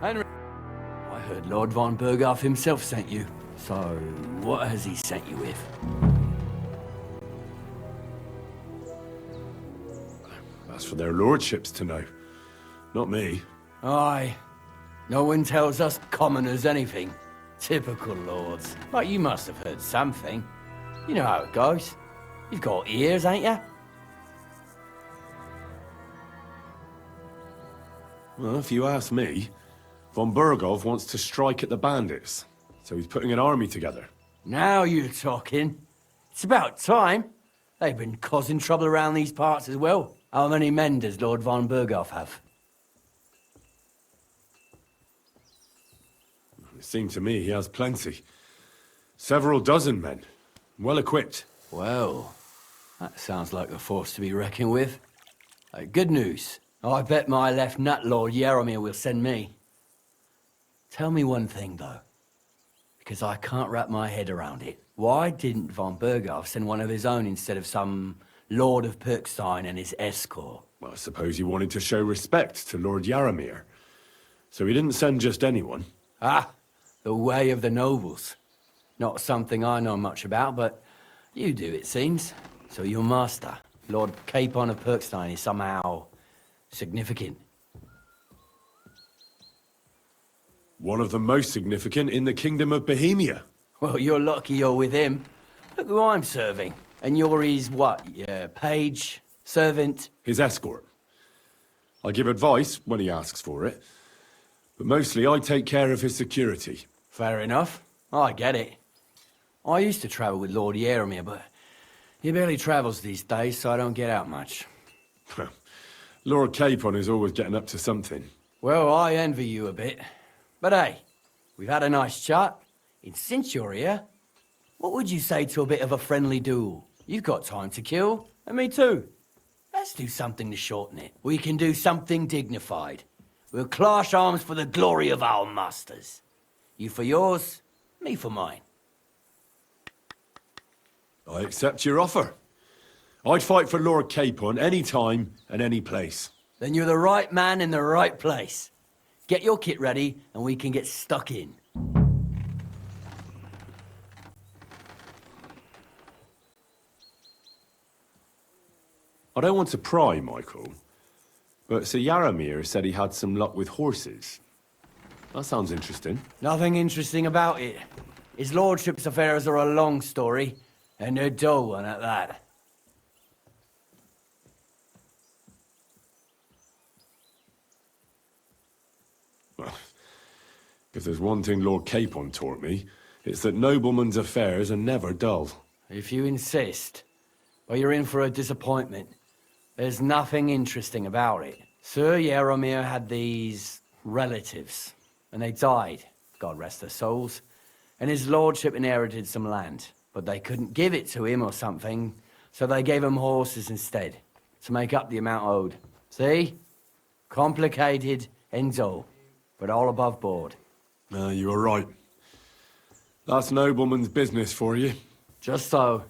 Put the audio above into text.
Henry, I heard Lord von Berghoff himself sent you. So, what has he sent you with? That's for their lordships to know. Not me. Aye. No one tells us commoners anything. Typical lords. But you must have heard something. You know how it goes. You've got ears, ain't you? Well, if you ask me, von Berghoff wants to strike at the bandits. So he's putting an army together. Now you're talking. It's about time. They've been causing trouble around these parts as well. How many men does Lord von Berghoff have? It seemed to me he has plenty. Several dozen men. Well equipped. Well, that sounds like a force to be reckoned with. Good news. I bet my left nut Lord Yaromir will send me. Tell me one thing, though. Because I can't wrap my head around it. Why didn't von Berghoff send one of his own instead of some Lord of Pirkstein and his escort? Well, I suppose he wanted to show respect to Lord Yaromir. So he didn't send just anyone. Ah, the way of the nobles. Not something I know much about, but you do, it seems. So your master, Lord Capon of Pirkstein, is somehow significant. One of the most significant in the Kingdom of Bohemia. Well, you're lucky you're with him. Look who I'm serving. And you're his, what, page, servant? His escort. I give advice when he asks for it. But mostly I take care of his security. Fair enough. I get it. I used to travel with Lord Yaromir, but he barely travels these days, so I don't get out much. Lord Capon is always getting up to something. Well, I envy you a bit. But hey, we've had a nice chat. And since you're here, what would you say to a bit of a friendly duel? You've got time to kill, and me too. Let's do something to shorten it. We can do something dignified. We'll clash arms for the glory of our masters. You for yours, me for mine. I accept your offer. I'd fight for Lord Capon any time and any place. Then you're the right man in the right place. Get your kit ready, and we can get stuck in. I don't want to pry, Michael, but Sir Yaromir said he had some luck with horses. That sounds interesting. Nothing interesting about it. His lordship's affairs are a long story, and a dull one at that. Well, if there's one thing Lord Capon taught me, it's that noblemen's affairs are never dull. If you insist, well, you're in for a disappointment. There's nothing interesting about it. Sir Yaromir had these relatives, and they died, God rest their souls, and his lordship inherited some land, but they couldn't give it to him or something, so they gave him horses instead, to make up the amount owed. See? Complicated and dull, but all above board. You are right. That's nobleman's business for you. Just so.